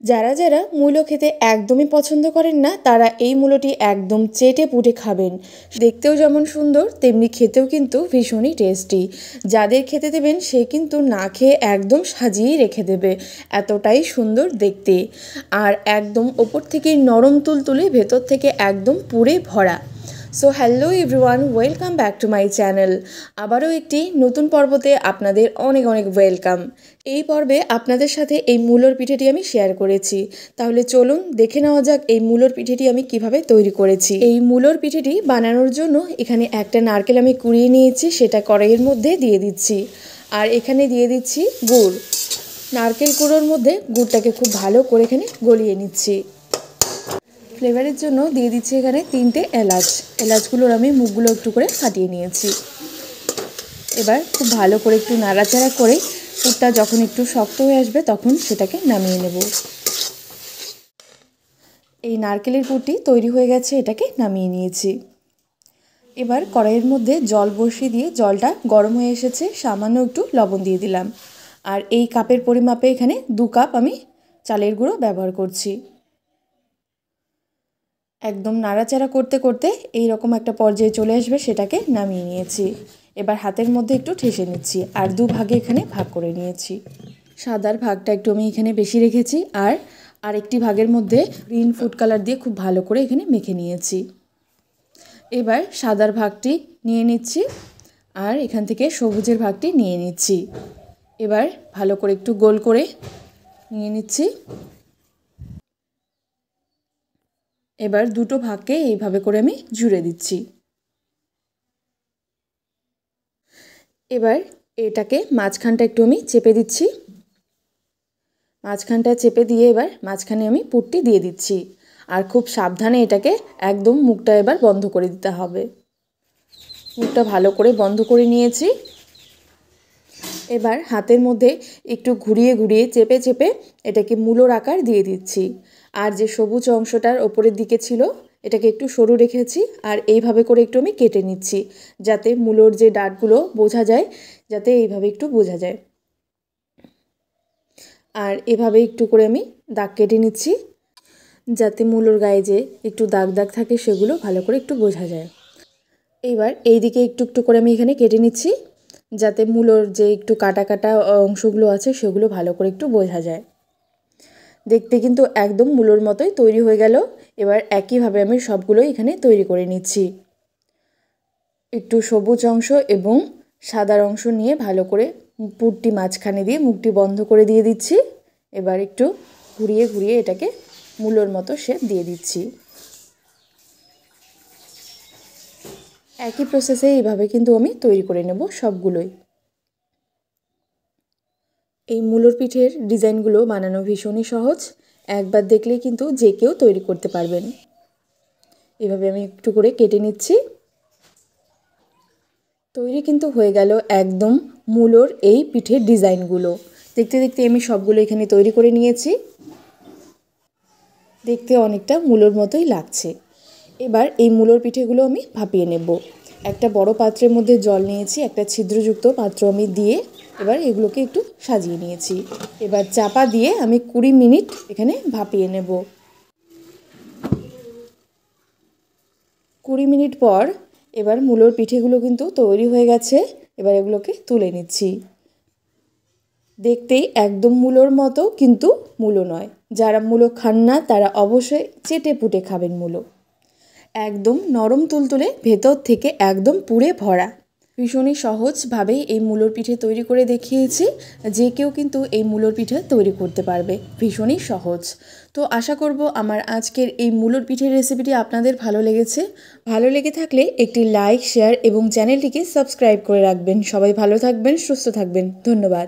যারা যারা মূলো খেতে একদমই পছন্দ করেন না তারা এই মূলোটি একদম চেটে পুটে খাবেন। দেখতেও যেমন সুন্দর তেমনি খেতেও কিন্তু ভীষণই টেস্টি। যাদের খেতে দেবেন সে কিন্তু না খেয়ে একদম সাজিয়েই রেখে দেবে, এতটাই সুন্দর দেখতে। আর একদম ওপর থেকে নরম তুলতুলে, ভেতর থেকে একদম পুরে ভরা। So hello everyone, welcome back to my channel. আবারও একটি নতুন পর্বতে আপনাদের অনেক অনেক ওয়েলকাম। এই পর্বে আপনাদের সাথে এই মূলোর পিঠেটি আমি শেয়ার করেছি। তাহলে চলুন দেখে নেওয়া যাক এই মূলোর পিঠেটি আমি কিভাবে তৈরি করেছি। এই মূলোর পিঠেটি বানানোর জন্য এখানে একটা নারকেল আমি কুড়িয়ে নিয়েছি, সেটা কড়াইয়ের মধ্যে দিয়ে দিচ্ছি। আর এখানে দিয়ে দিচ্ছি গুড়। নারকেল কুড়োর মধ্যে গুড়টাকে খুব ভালো করে এখানে গলিয়ে নিচ্ছি। ফ্লেভারের জন্য দিয়ে দিচ্ছি এখানে 3টে এলাচ। এলাচগুলোর আমি মুখগুলো একটু করে ফাটিয়ে নিয়েছি। এবার খুব ভালো করে একটু নাড়াচাড়া করে পুরটা যখন একটু শক্ত হয়ে আসবে তখন সেটাকে নামিয়ে নেব। এই নারকেলের পুরটি তৈরি হয়ে গেছে, এটাকে নামিয়ে নিয়েছি। এবার কড়াইয়ের মধ্যে জল বসিয়ে দিয়ে জলটা গরম হয়ে এসেছে, সামান্য একটু লবণ দিয়ে দিলাম। আর এই কাপের পরিমাপে এখানে 2 কাপ আমি চালের গুঁড়ো ব্যবহার করছি। একদম নাড়াচাড়া করতে করতে এই রকম একটা পর্যায়ে চলে আসবে, সেটাকে নামিয়ে নিয়েছি। এবার হাতের মধ্যে একটু ঠেসে নিচ্ছি আর 2 ভাগে এখানে ভাগ করে নিয়েছি। সাদার ভাগটা একটু আমি এখানে বেশি রেখেছি আর আরেকটি ভাগের মধ্যে গ্রিন ফুড কালার দিয়ে খুব ভালো করে এখানে মেখে নিয়েছি। এবার সাদার ভাগটি নিয়ে নিচ্ছি আর এখান থেকে সবুজের ভাগটি নিয়ে নিচ্ছি। এবার ভালো করে একটু গোল করে নিয়ে নিচ্ছি। এবার দুটো ভাগকে এইভাবে করে আমি জুড়ে দিচ্ছি। এবার এটাকে মাঝখানটা একটু আমি চেপে দিচ্ছি। মাঝখানটা চেপে দিয়ে এবার মাঝখানে আমি পুরটি দিয়ে দিচ্ছি। আর খুব সাবধানে এটাকে একদম মুখটা এবার বন্ধ করে দিতে হবে। মুখটা ভালো করে বন্ধ করে নিয়েছি। এবার হাতের মধ্যে একটু ঘুরিয়ে ঘুরিয়ে চেপে চেপে এটাকে মূলোর আকার দিয়ে দিচ্ছি। আর যে সবুজ অংশটার ওপরের দিকে ছিল এটাকে একটু সরু রেখেছি আর এইভাবে করে একটু আমি কেটে নিচ্ছি, যাতে মূলোর যে ডাঁটগুলো বোঝা যায়, যাতে এইভাবে একটু বোঝা যায়। আর এভাবে একটু করে আমি দাগ কেটে নিচ্ছি, যাতে মূলোর গায়ে যে একটু দাগ দাগ থাকে সেগুলো ভালো করে একটু বোঝা যায়। এইবার এই দিকে একটু একটু করে আমি এখানে কেটে নিচ্ছি, যাতে মূলোর যে একটু কাটা কাটা অংশগুলো আছে সেগুলো ভালো করে একটু বোঝা যায়। দেখতে কিন্তু একদম মূলোর মতোই তৈরি হয়ে গেল। এবার একইভাবে আমি সবগুলো এখানে তৈরি করে নিচ্ছি। একটু সবুজ অংশ এবং সাদার অংশ নিয়ে ভালো করে পুরটি মাঝখানে দিয়ে মুখটি বন্ধ করে দিয়ে দিচ্ছি। এবার একটু ঘুরিয়ে ঘুরিয়ে এটাকে মূলোর মতো শেপ দিয়ে দিচ্ছি। একই প্রসেসে এইভাবে কিন্তু আমি তৈরি করে নেব সবগুলোই। এই মূলোর পিঠের ডিজাইনগুলো বানানো ভীষণই সহজ, একবার দেখলেই কিন্তু যে কেউ তৈরি করতে পারবেন। এভাবে আমি একটু করে কেটে নিচ্ছি। তৈরি কিন্তু হয়ে গেল একদম মূলোর এই পিঠের ডিজাইনগুলো। দেখতে দেখতে আমি সবগুলো এখানে তৈরি করে নিয়েছি। দেখতে অনেকটা মূলোর মতোই লাগছে। এবার এই মূলোর পিঠেগুলো আমি ভাপিয়ে নেব। একটা বড় পাত্রের মধ্যে জল নিয়েছি, একটা ছিদ্রযুক্ত পাত্র আমি দিয়ে এবার এগুলোকে একটু সাজিয়ে নিয়েছি। এবার চাপা দিয়ে আমি 20 মিনিট এখানে ভাপিয়ে নেব। 20 মিনিট পর এবার মূলোর পিঠেগুলো কিন্তু তৈরি হয়ে গেছে। এবার এগুলোকে তুলে নিচ্ছি। দেখতেই একদম মূলোর মতো, কিন্তু মূলো নয়। যারা মূলো খান না তারা অবশ্যই চেটে পুটে খাবেন মূলো। একদম নরম তুলতুলে, ভেতর থেকে একদম পুরে ভরা। ভীষণই সহজভাবেই এই মূলোর পিঠে তৈরি করে দেখিয়েছি। যে কেউ কিন্তু এই মূলোর পিঠে তৈরি করতে পারবে, ভীষণই সহজ। তো আশা করব আমার আজকের এই মূলোর পিঠের রেসিপিটি আপনাদের ভালো লেগেছে। ভালো লেগে থাকলে একটি লাইক, শেয়ার এবং চ্যানেলটিকে সাবস্ক্রাইব করে রাখবেন। সবাই ভালো থাকবেন, সুস্থ থাকবেন। ধন্যবাদ।